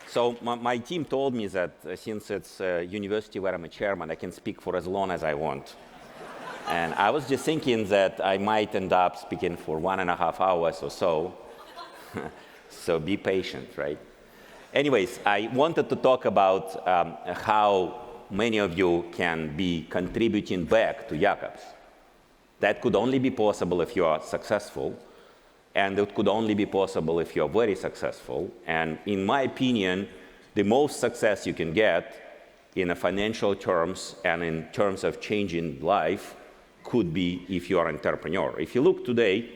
So my team told me that since it's a university where I'm a chairman, I can speak for as long as I want. And I was just thinking that I might end up speaking for 1.5 hours or so. So be patient, right? Anyways, I wanted to talk about how many of you can be contributing back to Jacobs. That could only be possible if you are successful, and it could only be possible if you are very successful. And in my opinion, the most success you can get in a financial terms and in terms of changing life could be if you are an entrepreneur. If you look today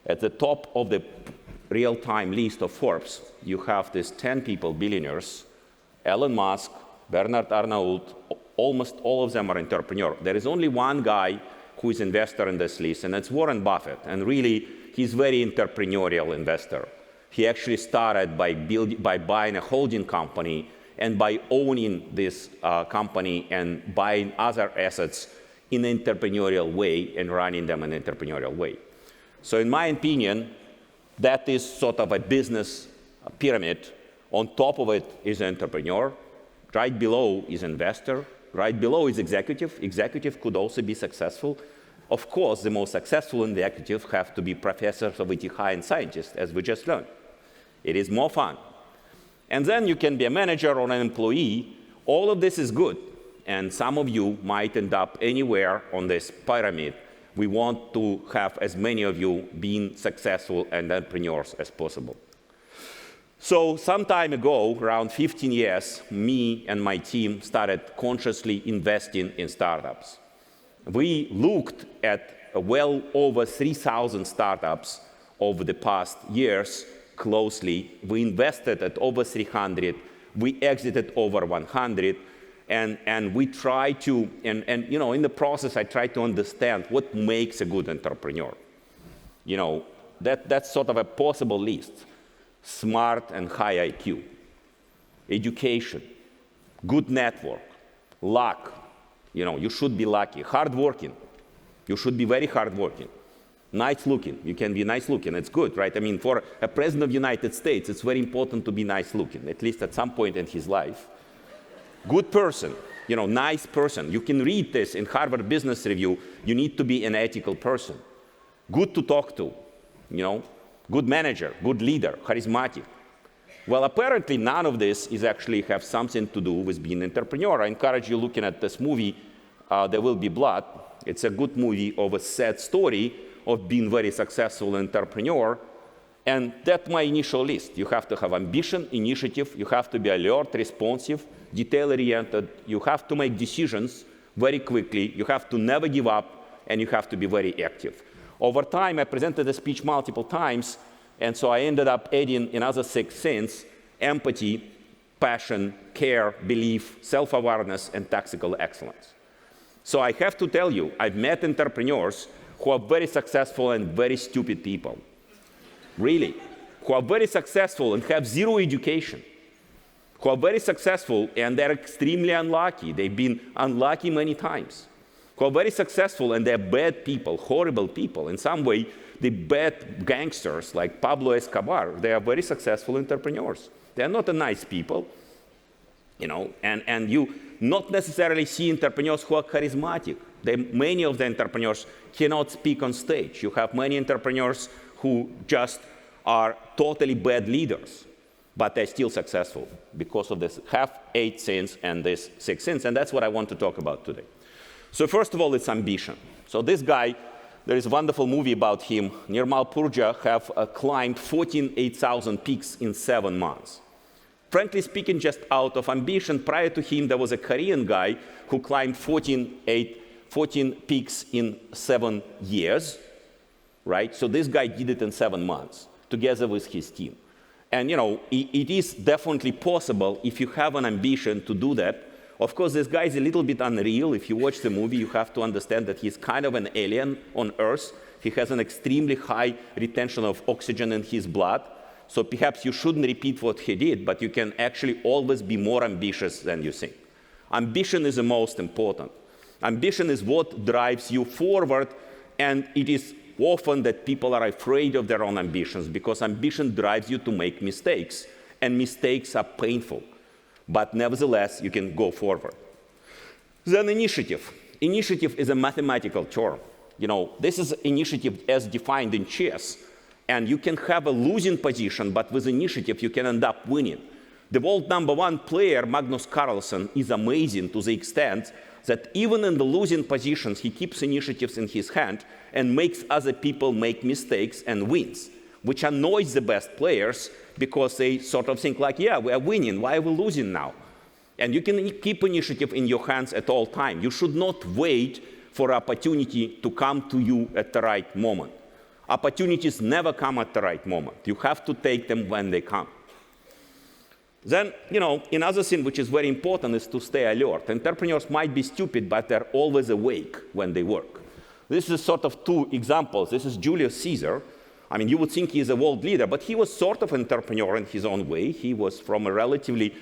at the top of the real-time list of Forbes, you have these 10 people, billionaires, Elon Musk, Bernard Arnault, almost all of them are entrepreneurs. There is only one guy who is investor in this list, and that's Warren Buffett. And really, he's very entrepreneurial investor. He actually started by buying a holding company and by owning this company and buying other assets in an entrepreneurial way and running them in an entrepreneurial way. So in my opinion, that is sort of a business pyramid. On top of it is an entrepreneur. Right below is investor. Right below is executive. Executive could also be successful. Of course, the most successful executives have to be professors of ETH and scientists, as we just learned. It is more fun. And then you can be a manager or an employee. All of this is good. And some of you might end up anywhere on this pyramid. We want to have as many of you being successful and entrepreneurs as possible. So some time ago, around 15 years, me and my team started consciously investing in startups. We looked at well over 3,000 startups over the past years closely. We invested at over 300. We exited over 100. And we try to, and you know, in the process, I try to understand what makes a good entrepreneur. You know, that's sort of a possible list. Smart and high IQ, education, good network, luck. You know, you should be lucky. Hardworking. You should be very hardworking. Nice looking. You can be nice looking. It's good, right? I mean, for a president of the United States, it's very important to be nice looking, at least at some point in his life. Good person, you know, nice person. You can read this in Harvard Business Review. You need to be an ethical person. Good to talk to, you know, good manager, good leader, charismatic. Well, apparently none of this is actually have something to do with being an entrepreneur. I encourage you looking at this movie, There Will Be Blood. It's a good movie of a sad story of being very successful entrepreneur. And that's my initial list. You have to have ambition, initiative. You have to be alert, responsive, detail-oriented. You have to make decisions very quickly. You have to never give up, and you have to be very active. Over time, I presented the speech multiple times, and so I ended up adding another 6 things: empathy, passion, care, belief, self-awareness, and tactical excellence. So I have to tell you, I've met entrepreneurs who are very successful and very stupid people. Really, who are very successful and have zero education, who are very successful and they're extremely unlucky. They've been unlucky many times. Who are very successful and they're bad people, horrible people. In some way, the bad gangsters like Pablo Escobar, they are very successful entrepreneurs. They're not a nice people, you know, and you not necessarily see entrepreneurs who are charismatic. Many of the entrepreneurs cannot speak on stage. You have many entrepreneurs who just are totally bad leaders, but they're still successful because of this 8 sins and this 6 sins, and that's what I want to talk about today. So first of all, it's ambition. So this guy, there is a wonderful movie about him. Nirmal Purja have climbed 8,000 peaks in 7 months. Frankly speaking, just out of ambition. Prior to him, there was a Korean guy who climbed 14 peaks in 7 years. Right? So this guy did it in 7 months, together with his team. And you know, it is definitely possible if you have an ambition to do that. Of course, this guy is a little bit unreal. If you watch the movie, you have to understand that he's kind of an alien on Earth. He has an extremely high retention of oxygen in his blood. So perhaps you shouldn't repeat what he did, but you can actually always be more ambitious than you think. Ambition is the most important. Ambition is what drives you forward, and it is often that people are afraid of their own ambitions because ambition drives you to make mistakes. and mistakes are painful. But nevertheless, you can go forward. Then initiative. Initiative is a mathematical term. This is initiative as defined in chess. And you can have a losing position, but with initiative, you can end up winning. The world #1 player, Magnus Carlsen, is amazing to the extent that even in the losing positions, he keeps initiatives in his hand and makes other people make mistakes and wins, which annoys the best players because they sort of think like, yeah, we are winning, why are we losing now? And you can keep initiative in your hands at all times. You should not wait for opportunity to come to you at the right moment. Opportunities never come at the right moment. You have to take them when they come. Then, another thing which is very important is to stay alert. Entrepreneurs might be stupid, but they're always awake when they work. This is sort of two examples. This is Julius Caesar. I mean, you would think he's a world leader, but he was sort of an entrepreneur in his own way. He was from a relatively,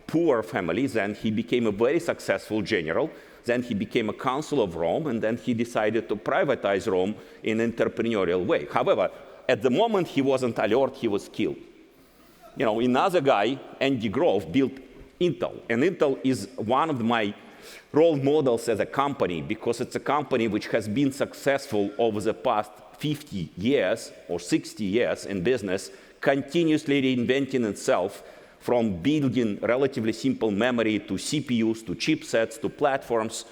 poor family. Then he became a very successful general. Then he became a consul of Rome, and then he decided to privatize Rome in an entrepreneurial way. However, at the moment he wasn't alert, he was killed. Another guy, Andy Grove, built Intel. And Intel is one of my role models as a company because it's a company which has been successful over the past 50 years or 60 years in business, continuously reinventing itself from building relatively simple memory to CPUs, to chipsets, to platforms.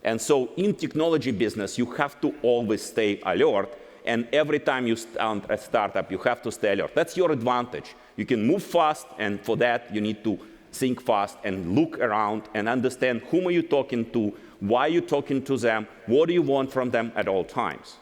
And so in technology business, you have to always stay alert. And every time you start a startup, you have to stay alert. That's your advantage. You can move fast, and for that, you need to think fast and look around and understand whom are you talking to, why are you talking to them, what do you want from them at all times.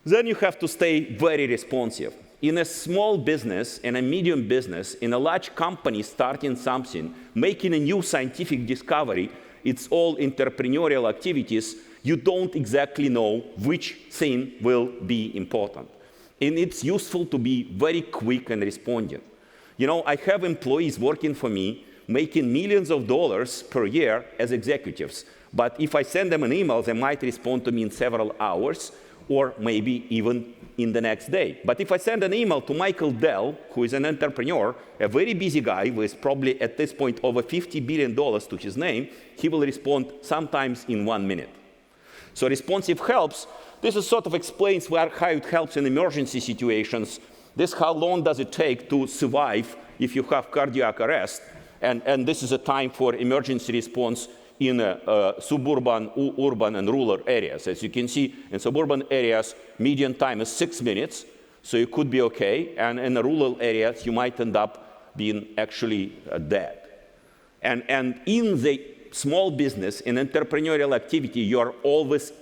Then you have to stay very responsive. In a small business, in a medium business, in a large company starting something, making a new scientific discovery, it's all entrepreneurial activities. You don't exactly know which thing will be important. And it's useful to be very quick and responding. I have employees working for me making millions of dollars per year as executives. But if I send them an email, they might respond to me in several hours or maybe even in the next day. But if I send an email to Michael Dell, who is an entrepreneur, a very busy guy with probably at this point over $50 billion to his name, he will respond sometimes in 1 minute. So responsive helps. This is sort of explains how it helps in emergency situations. This how long does it take to survive if you have cardiac arrest. And this is a time for emergency response in suburban, urban, and rural areas. As you can see, in suburban areas, median time is 6 minutes, so you could be okay. And in the rural areas, you might end up being actually dead. And in the small business, in entrepreneurial activity, you are almost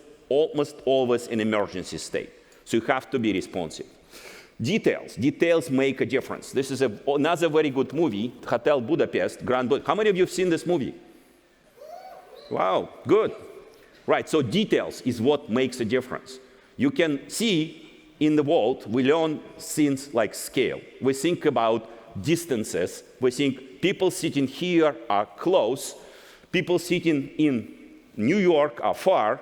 always in emergency state. So you have to be responsive. Details make a difference. This is another very good movie, Hotel Budapest, Grand Budapest. How many of you have seen this movie? Wow, good. Right, so details is what makes a difference. You can see in the world, we learn things like scale. We think about distances. We think people sitting here are close. People sitting in New York are far.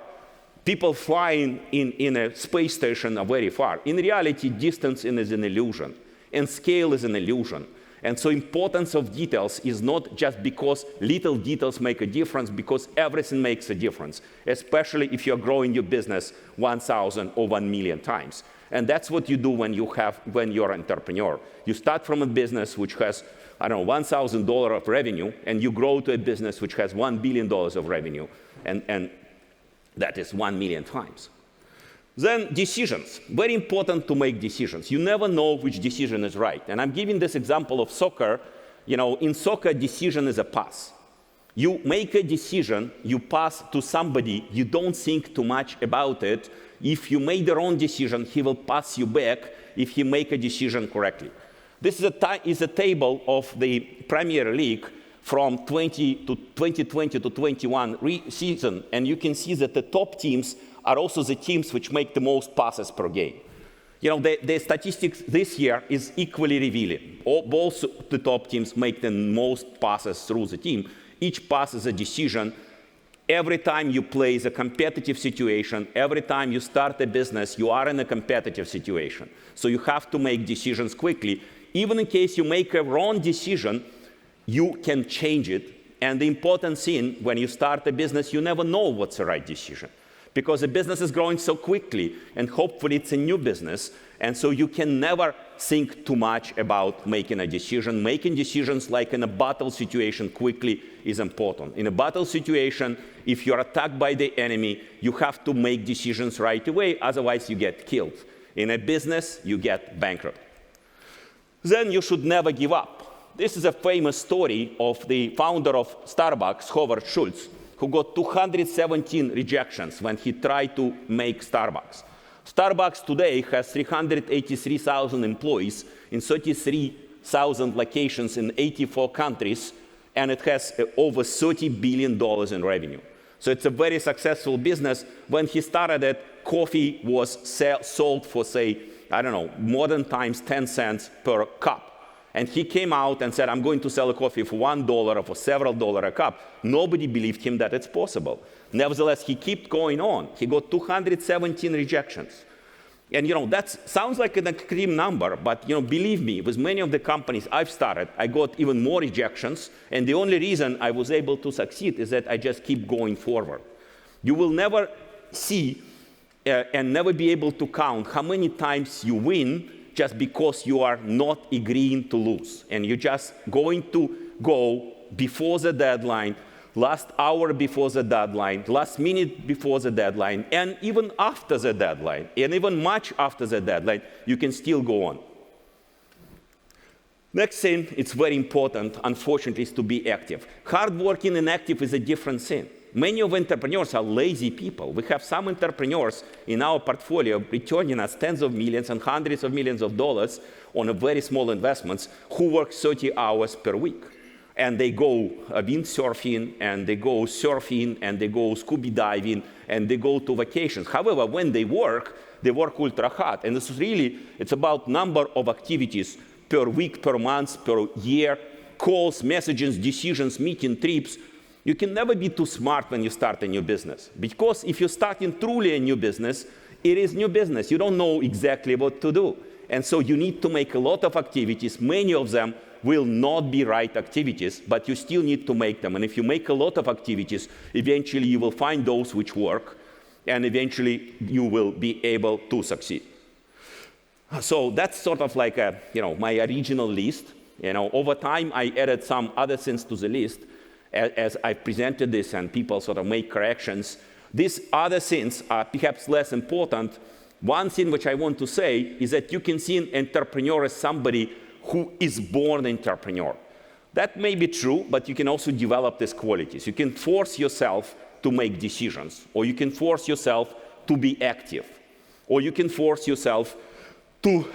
People flying in a space station are very far. In reality, distance is an illusion, and scale is an illusion. And so importance of details is not just because little details make a difference, because everything makes a difference, especially if you're growing your business 1,000 or 1 million times. And that's what you do when you're an entrepreneur. You start from a business which has, $1,000 of revenue, and you grow to a business which has $1 billion of revenue, and that is 1 million times. Then decisions. Very important to make decisions. You never know which decision is right. And I'm giving this example of soccer. In soccer, decision is a pass. You make a decision, you pass to somebody, you don't think too much about it. If you make the wrong decision, he will pass you back if you make a decision correctly. This is a table of the Premier League from 2020 to 21 season, and you can see that the top teams are also the teams which make the most passes per game. The statistics this year is equally revealing. Both the top teams make the most passes through the team. Each pass is a decision. Every time you play is a competitive situation. Every time you start a business, you are in a competitive situation. So you have to make decisions quickly. even in case you make a wrong decision, you can change it. And the important thing, when you start a business, you never know what's the right decision. Because the business is growing so quickly, and hopefully it's a new business, and so you can never think too much about making a decision. Making decisions like in a battle situation quickly is important. In a battle situation, if you're attacked by the enemy, you have to make decisions right away, otherwise you get killed. In a business, you get bankrupt. Then you should never give up. This is a famous story of the founder of Starbucks, Howard Schultz, who got 217 rejections when he tried to make Starbucks. Starbucks today has 383,000 employees in 33,000 locations in 84 countries, and it has over $30 billion in revenue. So it's a very successful business. When he started it, coffee was sold for, say, I don't know, more than times 10 cents per cup. And he came out and said, I'm going to sell a coffee for $1 or for several dollars a cup. Nobody believed him that it's possible. Nevertheless, he kept going on. He got 217 rejections. And that sounds like an extreme number, but believe me, with many of the companies I've started, I got even more rejections. And the only reason I was able to succeed is that I just keep going forward. You will never see and never be able to count how many times you win just because you are not agreeing to lose. And you're just going to go before the deadline, last hour before the deadline, last minute before the deadline, and even after the deadline, and even much after the deadline, you can still go on. Next thing, it's very important, unfortunately, is to be active. Hardworking and active is a different thing. Many of entrepreneurs are lazy people. We have some entrepreneurs in our portfolio returning us tens of millions and hundreds of millions of dollars on a very small investments who work 30 hours per week. And they go windsurfing, and they go surfing, and they go scuba diving, and they go to vacations. However, when they work ultra hard. And it's about number of activities per week, per month, per year, calls, messages, decisions, meeting, trips. You can never be too smart when you start a new business. Because if you're starting truly a new business, it is new business. You don't know exactly what to do. And so you need to make a lot of activities. Many of them will not be right activities, but you still need to make them. And if you make a lot of activities, eventually you will find those which work, and eventually you will be able to succeed. So that's sort of like my original list. Over time, I added some other things to the list as I presented this, and people sort of make corrections. These other things are perhaps less important. One thing which I want to say is that you can see an entrepreneur as somebody who is born entrepreneur. That may be true, but you can also develop these qualities. You can force yourself to make decisions, or you can force yourself to be active, or you can force yourself to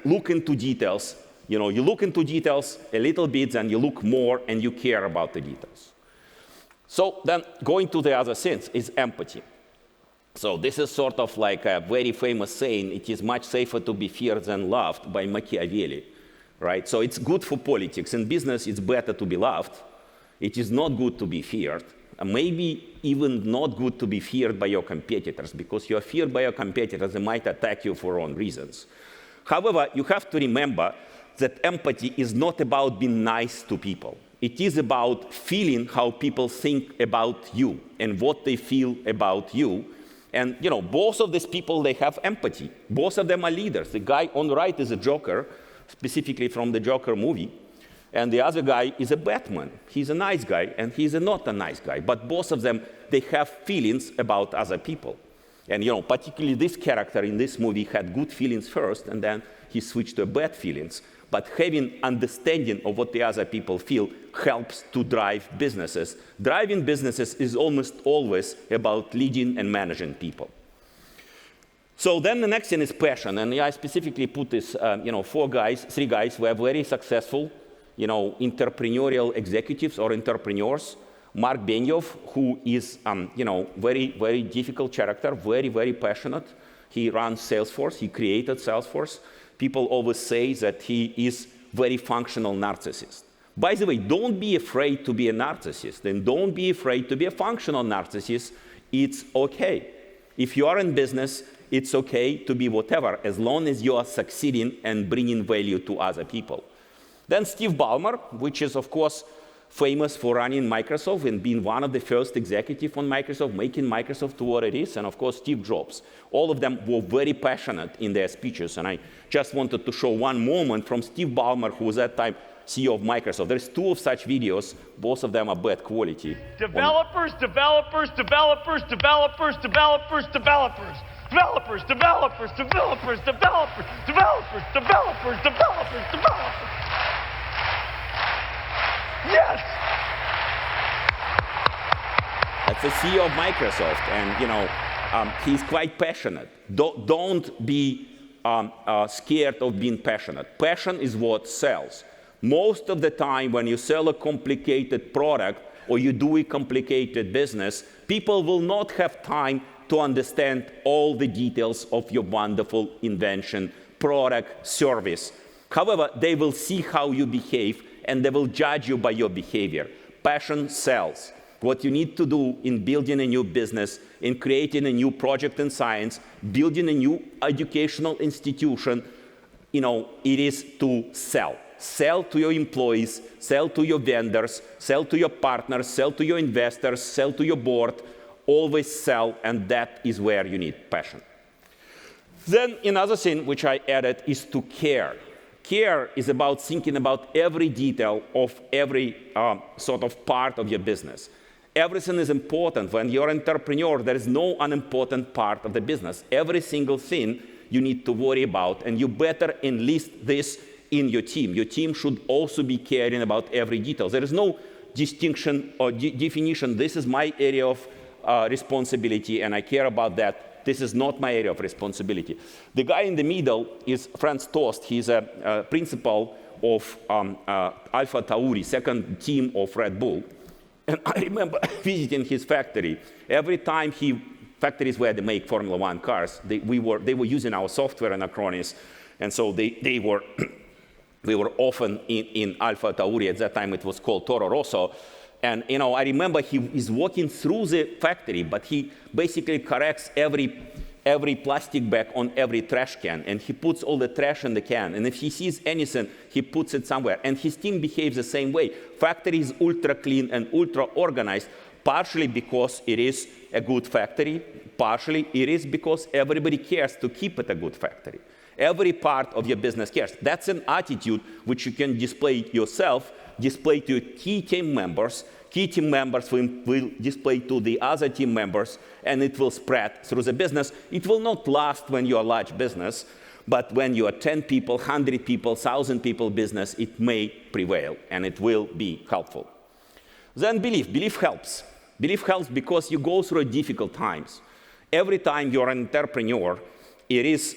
look into details. You look into details a little bit, and you look more, and you care about the details. So then going to the other things is empathy. So this is sort of like a very famous saying, it is much safer to be feared than loved, by Machiavelli, right? So it's good for politics. In business, it's better to be loved. It is not good to be feared. Maybe even not good to be feared by your competitors, because you are feared by your competitors, they might attack you for wrong reasons. However, you have to remember that empathy is not about being nice to people. It is about feeling how people think about you and what they feel about you. And both of these people, they have empathy. Both of them are leaders. The guy on the right is a Joker, specifically from the Joker movie. And the other guy is a Batman. He's a nice guy, and he's not a nice guy. But both of them, they have feelings about other people. And particularly this character in this movie had good feelings first, and then he switched to bad feelings. But having understanding of what the other people feel helps to drive businesses. Driving businesses is almost always about leading and managing people. So then the next thing is passion. And I specifically put this, three guys who are very successful, entrepreneurial executives or entrepreneurs. Mark Benioff, who is, very, very difficult character, very, very passionate. He runs Salesforce. He created Salesforce. People always say that he is very functional narcissist. By the way, don't be afraid to be a narcissist, and don't be afraid to be a functional narcissist. It's okay. If you are in business it's okay to be whatever, as long as you are succeeding and bringing value to other people. Then Steve Ballmer, which is, of course, famous for running Microsoft and being one of the first executives on Microsoft, making Microsoft to what it is, and of course, Steve Jobs. All of them were very passionate in their speeches, and I just wanted to show one moment from Steve Ballmer, who was at that time CEO of Microsoft. There's 2 of such videos. Both of them are bad quality. Developers, developers, developers, developers, developers, developers. Developers, developers, developers, developers, developers, developers, developers, developers. Yes! That's the CEO of Microsoft, and he's quite passionate. Don't be scared of being passionate. Passion is what sells. Most of the time when you sell a complicated product or you do a complicated business, people will not have time to understand all the details of your wonderful invention, product, service. However, they will see how you behave and they will judge you by your behavior. Passion sells. What you need to do in building a new business, in creating a new project in science, building a new educational institution, it is to sell. Sell to your employees, sell to your vendors, sell to your partners, sell to your investors, sell to your board. Always sell, and that is where you need passion. Then another thing which I added is to care. Care is about thinking about every detail of every sort of part of your business. Everything is important. When you're an entrepreneur, there is no unimportant part of the business. Every single thing you need to worry about, and you better enlist this in your team. Your team should also be caring about every detail. There is no distinction or definition. This is my area of responsibility, and I care about that. This is not my area of responsibility. The guy in the middle is Franz Tost. He's a principal of Alpha Tauri, second team of Red Bull. And I remember visiting his factory. Every time factories where they make Formula One cars, they were using our software and Acronis, and so we were often in Alpha Tauri. At that time, it was called Toro Rosso. And I remember he is walking through the factory, but he basically corrects every plastic bag on every trash can, and he puts all the trash in the can. And if he sees anything, he puts it somewhere. And his team behaves the same way. Factory is ultra clean and ultra organized, partially because it is a good factory, partially it is because everybody cares to keep it a good factory. Every part of your business cares. That's an attitude which you can display yourself, display to your key team members. Key team members will display to the other team members, and it will spread through the business. It will not last when you're a large business, but when you are 10 people, 100 people, 1,000 people business, it may prevail, and it will be helpful. Then belief. Belief helps. Belief helps because you go through difficult times. Every time you're an entrepreneur, it is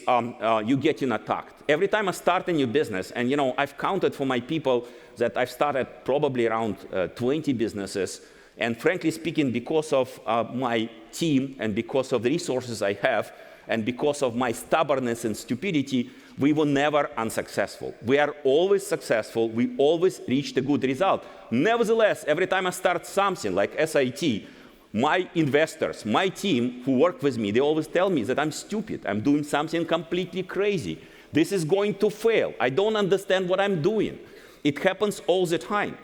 you getting attacked. Every time I start a new business, and I've counted for my people that I've started probably around 20 businesses, and frankly speaking, because of my team and because of the resources I have, and because of my stubbornness and stupidity, we were never unsuccessful. We are always successful. We always reached a good result. Nevertheless, every time I start something like SIT, my investors, my team who work with me, they always tell me that I'm stupid. I'm doing something completely crazy. This is going to fail. I don't understand what I'm doing. It happens all the time.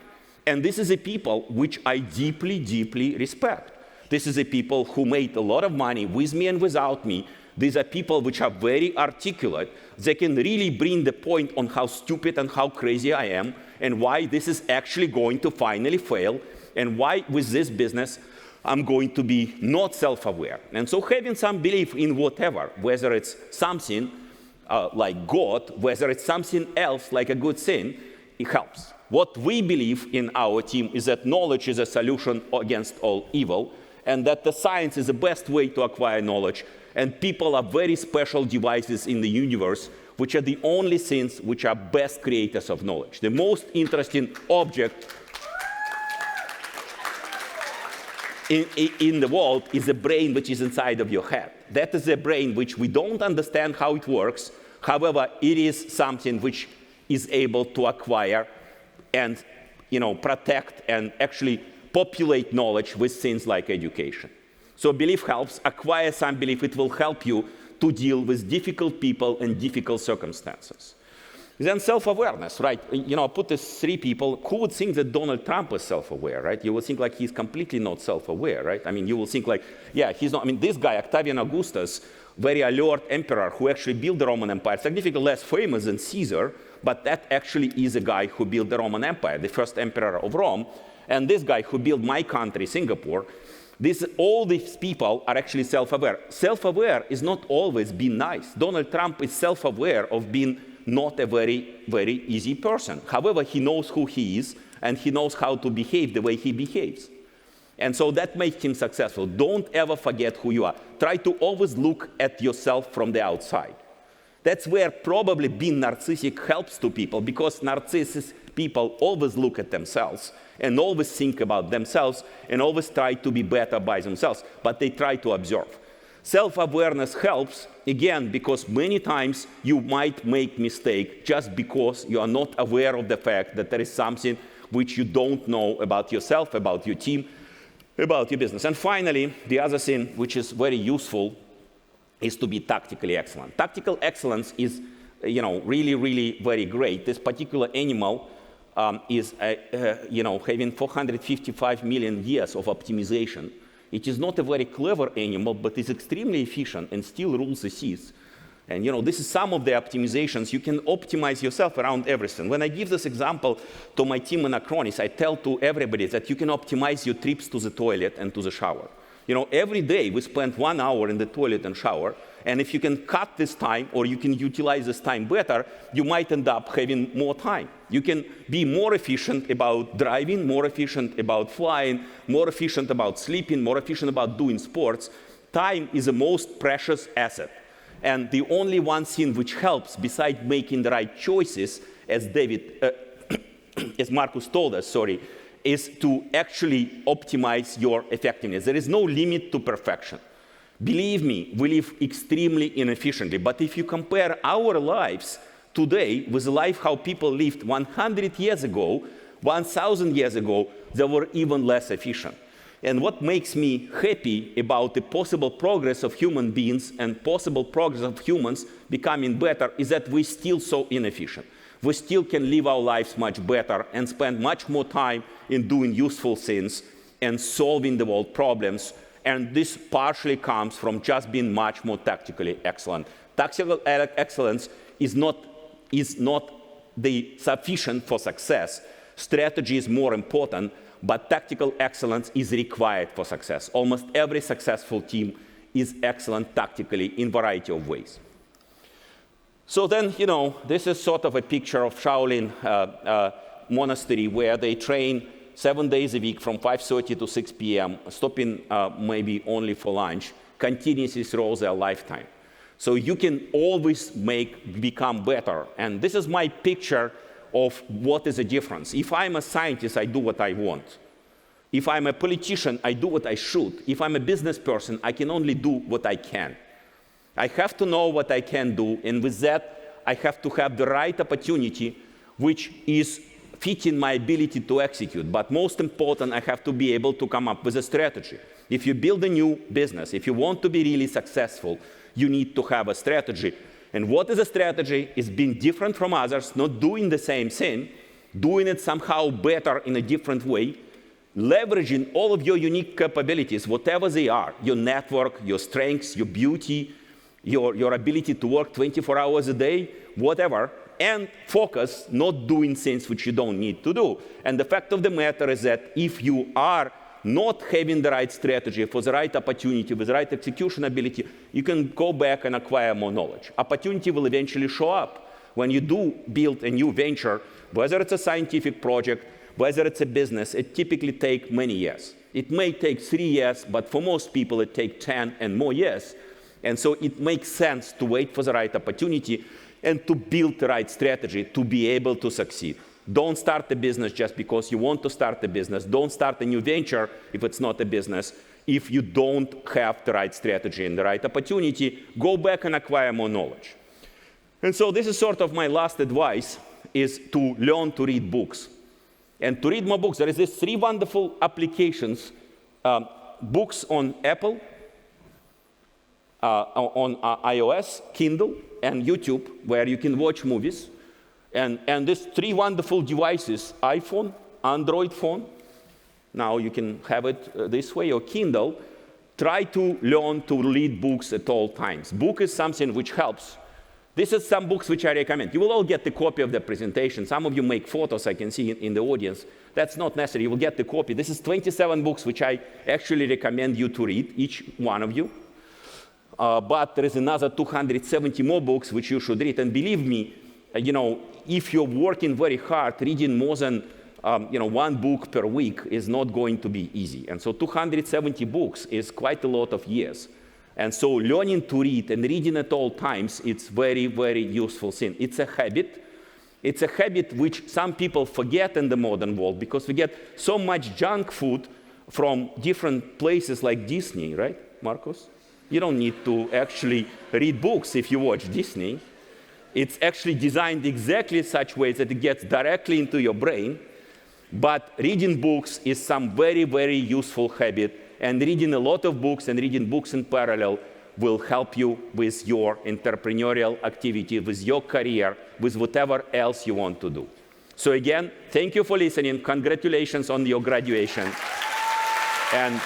And this is a people which I deeply, deeply respect. This is a people who made a lot of money with me and without me. These are people which are very articulate. They can really bring the point on how stupid and how crazy I am, and why this is actually going to finally fail, and why with this business I'm going to be not self-aware. And so having some belief in whatever, whether it's something like God, whether it's something else like a good thing, it helps. What we believe in our team is that knowledge is a solution against all evil, and that the science is the best way to acquire knowledge, and people are very special devices in the universe, which are the only things which are best creators of knowledge. The most interesting object in the world is the brain which is inside of your head. That is a brain which we don't understand how it works. However, it is something which is able to acquire and protect and actually populate knowledge with things like education. So belief helps. Acquire some belief. It will help you to deal with difficult people and difficult circumstances. Then self-awareness, right? You know, put these three people. Who would think that Donald Trump is self-aware, right? You would think like he's completely not self-aware, right? I mean, you will think like, yeah, he's not. I mean, this guy, Octavian Augustus, very alert emperor who actually built the Roman Empire, significantly less famous than Caesar, but that actually is a guy who built the Roman Empire, the first emperor of Rome. And this guy who built my country, Singapore, all these people are actually self-aware. Self-aware is not always being nice. Donald Trump is self-aware of being not a very, very easy person. However, he knows who he is, and he knows how to behave the way he behaves. And so that makes him successful. Don't ever forget who you are. Try to always look at yourself from the outside. That's where probably being narcissistic helps to people, because narcissist people always look at themselves and always think about themselves and always try to be better by themselves, but they try to observe. Self-awareness helps, again, because many times you might make mistake just because you are not aware of the fact that there is something which you don't know about yourself, about your team, about your business. And finally, the other thing which is very useful is to be tactically excellent. Tactical excellence is, really, really very great. This particular animal is, having 455 million years of optimization. It is not a very clever animal, but it's extremely efficient and still rules the seas. And this is some of the optimizations. You can optimize yourself around everything. When I give this example to my team in Acronis, I tell to everybody that you can optimize your trips to the toilet and to the shower. Every day we spend 1 hour in the toilet and shower, and if you can cut this time or you can utilize this time better, you might end up having more time. You can be more efficient about driving, more efficient about flying, more efficient about sleeping, more efficient about doing sports. Time is the most precious asset. And the only one thing which helps, besides making the right choices, as as Marcus told us, is to actually optimize your effectiveness. There is no limit to perfection. Believe me, we live extremely inefficiently. But if you compare our lives today with the life how people lived 100 years ago, 1,000 years ago, they were even less efficient. And what makes me happy about the possible progress of human beings and possible progress of humans becoming better is that we're still so inefficient. We still can live our lives much better and spend much more time in doing useful things and solving the world problems. And this partially comes from just being much more tactically excellent. Tactical excellence is not the sufficient for success. Strategy is more important, but tactical excellence is required for success. Almost every successful team is excellent tactically in a variety of ways. So then, this is sort of a picture of Shaolin monastery where they train 7 days a week from 5:30 to 6 p.m., stopping maybe only for lunch, continuously throughout their lifetime. So you can always become better. And this is my picture of what is the difference. If I'm a scientist, I do what I want. If I'm a politician, I do what I should. If I'm a business person, I can only do what I can. I have to know what I can do, and with that, I have to have the right opportunity, which is fitting my ability to execute. But most important, I have to be able to come up with a strategy. If you build a new business, if you want to be really successful, you need to have a strategy. And what is a strategy? Is being different from others, not doing the same thing, doing it somehow better in a different way, leveraging all of your unique capabilities, whatever they are, your network, your strengths, your beauty, your ability to work 24 hours a day, whatever, and focus, not doing things which you don't need to do. And the fact of the matter is that if you are not having the right strategy for the right opportunity with the right execution ability, you can go back and acquire more knowledge. Opportunity will eventually show up. When you do build a new venture, whether it's a scientific project, whether it's a business, it typically takes many years. It may take 3 years, but for most people it takes 10 and more years. And so it makes sense to wait for the right opportunity and to build the right strategy to be able to succeed. Don't start a business just because you want to start a business. Don't start a new venture if it's not a business. If you don't have the right strategy and the right opportunity, go back and acquire more knowledge. And so this is sort of my last advice, is to learn to read books. And to read more books, there is these 3 wonderful applications, books on Apple, on iOS, Kindle, and YouTube, where you can watch movies. And these 3 wonderful devices, iPhone, Android phone, now you can have it this way, or Kindle. Try to learn to read books at all times. Book is something which helps. This is some books which I recommend. You will all get the copy of the presentation. Some of you make photos, I can see in the audience. That's not necessary. You will get the copy. This is 27 books which I actually recommend you to read, each one of you. But there is another 270 more books which you should read. And believe me, if you're working very hard, reading more than 1 book per week is not going to be easy. And so 270 books is quite a lot of years. And so learning to read and reading at all times, it's very, very useful thing. It's a habit. It's a habit which some people forget in the modern world because we get so much junk food from different places like Disney, right, Marcos? You don't need to actually read books if you watch Disney. It's actually designed exactly such ways that it gets directly into your brain. But reading books is some very, very useful habit. And reading a lot of books and reading books in parallel will help you with your entrepreneurial activity, with your career, with whatever else you want to do. So again, thank you for listening. Congratulations on your graduation. And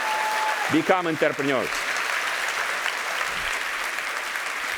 become entrepreneurs.